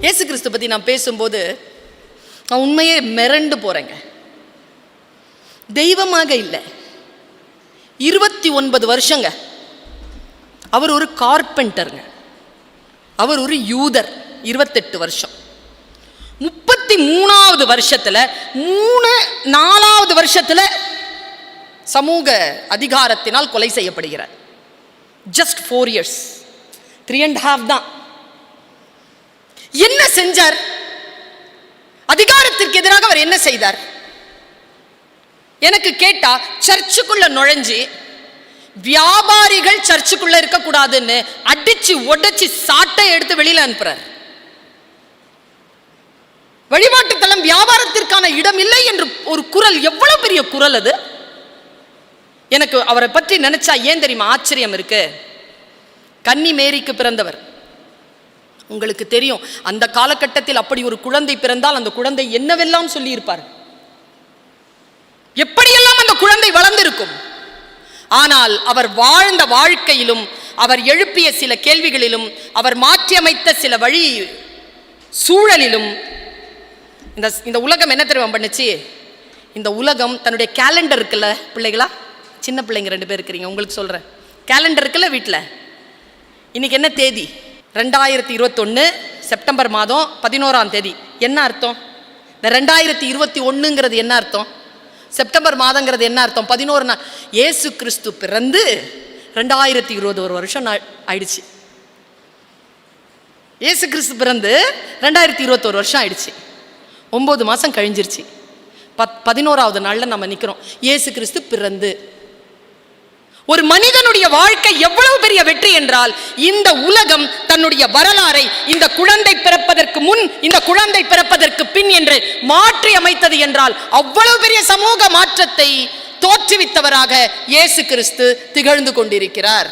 இயேசு கிறிஸ்து பற்றி நான் பேசும்போது நான் உண்மையே மிரண்டு போகிறேங்க. தெய்வமாக இல்லை, 29 வருஷங்க அவர் ஒரு கார்பெண்டருங்க, அவர் ஒரு யூதர். 28 வருஷம், 33வது வருஷத்தில் 4வது வருஷத்தில் சமூக அதிகாரத்தினால் கொலை செய்யப்படுகிறார். ஜஸ்ட் 4 years, 3.5 தான். என்ன செஞ்சார்? அதிகாரத்திற்கு எதிராக அவர் என்ன செய்தார்? எனக்கு கேட்டா, சர்ச்சுக்குள்ள நுழைஞ்சி வியாபாரிகள் சர்ச்சுக்குள்ள இருக்க கூடாதுன்னு அடிச்சு உடைச்சு சாட்டை எடுத்து வெளியில அனுப்புறார். வழிபாட்டு தலம் வியாபாரத்திற்கான இடம் இல்லை என்று ஒரு குரல், எவ்வளவு பெரிய குரல் அது! எனக்கு அவரை பற்றி நினைச்சா ஏன் தெரியுமா ஆச்சரியம் இருக்கு. கன்னி மேரிக்கு பிறந்தவர். உங்களுக்கு தெரியும், அந்த காலகட்டத்தில் அப்படி ஒரு குழந்தை பிறந்தால் அந்த குழந்தை என்னவெல்லாம் சொல்லி இருப்பார், எப்படியெல்லாம் அந்த குழந்தை வளர்ந்திருக்கும். ஆனால் அவர் வாழ்ந்த வாழ்க்கையிலும், அவர் எழுப்பிய சில கேள்விகளிலும், அவர் மாற்றியமைத்த சில வழி சூழலிலும் இந்த உலகம் என்ன தெரியுமா பண்ணுச்சு? இந்த உலகம் தன்னுடைய கேலண்டர் இருக்குல்ல, பிள்ளைகளா, சின்ன பிள்ளைங்க 2 பேர் இருக்கிறீங்க, உங்களுக்கு சொல்றேன். கேலண்டர் இருக்குல்ல வீட்டில், இன்னைக்கு என்ன தேதி? 2021 செப்டம்பர் மாதம் 11ஆம் தேதி. என்ன அர்த்தம்? இந்த 2021ங்கிறது என்ன அர்த்தம்? செப்டம்பர் மாதங்கிறது என்ன அர்த்தம்? 11 நாள். இயேசு கிறிஸ்து பிறந்து 2021 வருஷம் ஆயிடுச்சு. இயேசு கிறிஸ்து பிறந்து 2021 வருஷம் ஆயிடுச்சு. 9 மாதம் கழிஞ்சிருச்சு. 11வது நாளில் நம்ம நிற்கிறோம். இயேசு கிறிஸ்து பிறந்து. ஒரு மனிதனுடைய வாழ்க்கை எவ்வளவு பெரிய வெற்றி என்றால், இந்த உலகம் தன்னுடைய வரலாறை இந்த குழந்தை பிறப்பதற்கு முன், இந்த குழந்தை பிறப்பதற்கு பின் என்று மாற்றி அமைத்தது என்றால், அவ்வளவு பெரிய சமூக மாற்றத்தை தோற்றுவித்தவராக இயேசு கிறிஸ்து திகழ்ந்து கொண்டிருக்கிறார்.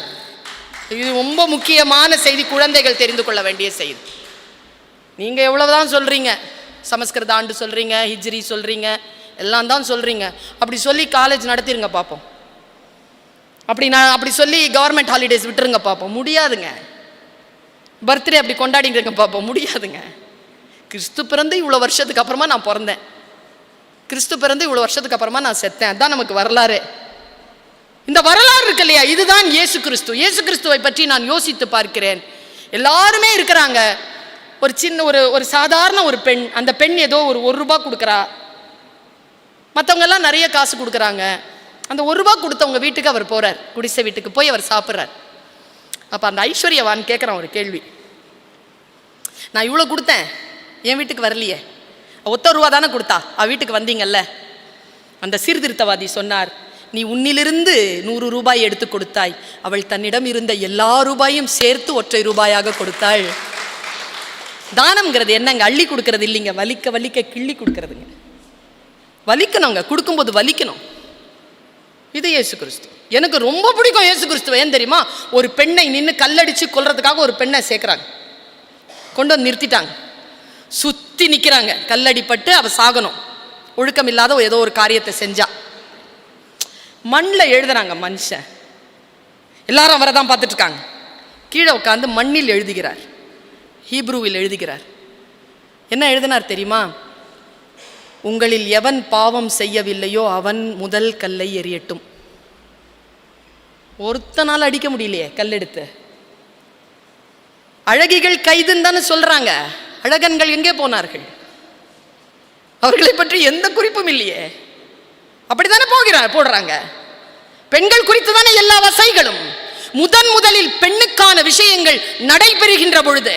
இது ரொம்ப முக்கியமான செய்தி, குழந்தைகள் தெரிந்து கொள்ள வேண்டிய செய்தி. நீங்க எவ்வளவுதான் சொல்றீங்க, சமஸ்கிருத ஆண்டு சொல்றீங்க, ஹிஜ்ரி சொல்றீங்க, எல்லாம் தான் சொல்றீங்க. அப்படி சொல்லி காலேஜ் நடத்திருங்க பார்ப்போம். அப்படி சொல்லி கவர்மெண்ட் ஹாலிடேஸ் விட்டுருங்க பார்ப்போம். முடியாதுங்க. பர்த்டே அப்படி கொண்டாடிங்க பார்ப்போம். முடியாதுங்க. கிறிஸ்து பிறந்து இவ்வளோ வருஷத்துக்கு அப்புறமா நான் பிறந்தேன், கிறிஸ்து பிறந்து இவ்வளோ வருஷத்துக்கு அப்புறமா நான் செத்தேன். அதுதான் நமக்கு வரலாறு. இந்த வரலாறு இருக்கு இல்லையா, இதுதான் இயேசு கிறிஸ்து. இயேசு கிறிஸ்துவை பற்றி நான் யோசித்து பார்க்கிறேன். எல்லாருமே இருக்கிறாங்க. ஒரு சின்ன ஒரு சாதாரண ஒரு பெண், அந்த பெண் ஏதோ ஒரு ரூபாய் கொடுக்குறா, மற்றவங்க எல்லாம் நிறைய காசு கொடுக்குறாங்க. அந்த 1 ரூபாய் கொடுத்தவங்க வீட்டுக்கு அவர் போறார், குடிசை வீட்டுக்கு போய் அவர் சாப்பிட்றார். அப்போ அந்த ஐஸ்வர்யவான் கேட்குறான் ஒரு கேள்வி, நான் இவ்வளோ கொடுத்தேன், என் வீட்டுக்கு வரலையே, 1 ரூபா தானே கொடுத்தா, அவ வீட்டுக்கு வந்தீங்கல்ல. அந்த சீர்திருத்தவாதி சொன்னார், நீ உன்னிலிருந்து 100 ரூபாய் எடுத்து கொடுத்தாய், அவள் தன்னிடம் இருந்த எல்லா ரூபாயும் சேர்த்து 1 ரூபாயாக கொடுத்தாள். தானம்ங்கிறது என்னங்க? அள்ளி கொடுக்கறது இல்லைங்க, வலிக்க வலிக்க கிள்ளி கொடுக்கறதுங்க. வலிக்கணுங்க, கொடுக்கும்போது வலிக்கணும். இது இயேசு கிறிஸ்து. எனக்கு ரொம்ப பிடிக்கும் இயேசு கிறிஸ்துவ. ஏன் தெரியுமா? ஒரு பெண்ணை நின்று கல்லடிச்சு கொல்றதுக்காக ஒரு பெண்ணை சேர்க்குறாங்க, கொண்டு வந்து நிறுத்திட்டாங்க, சுற்றி நிற்கிறாங்க, கல்லடிப்பட்டு அவ சாகணும், ஒழுக்கம் இல்லாத ஏதோ ஒரு காரியத்தை செஞ்சா. மண்ணில் எழுதுறாங்க மனுஷன், எல்லாரும் அவரை தான் பார்த்துட்டு இருக்காங்க. கீழே உட்காந்து மண்ணில் எழுதுகிறார், ஹீப்ரூவில் எழுதுகிறார். என்ன எழுதினார் தெரியுமா? உங்களில் எவன் பாவம் செய்யவில்லையோ அவன் முதல் கல்லை எறியட்டும். ஒருத்தனால் அடிக்க முடியலையே கல்லெடுத்து. அழகிகள் கைதுன்னு தானே சொல்றாங்க, அழகன்கள் எங்கே போனார்கள்? அவர்களை பற்றி எந்த குறிப்பும் இல்லையே. அப்படித்தானே போடுறாங்க. பெண்கள் குறித்து தானே எல்லா வசைகளும். முதலில் பெண்ணுக்கான விஷயங்கள் நடைபெறுகின்ற பொழுது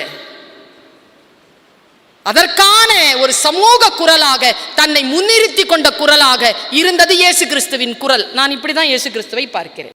அதற்கான ஒரு சமூக குரலாக, தன்னை முன்னிறுத்தி கொண்ட குரலாக இருந்தது இயேசு கிறிஸ்துவின் குரல். நான் இப்படிதான் இயேசு கிறிஸ்துவை பார்க்கிறேன்.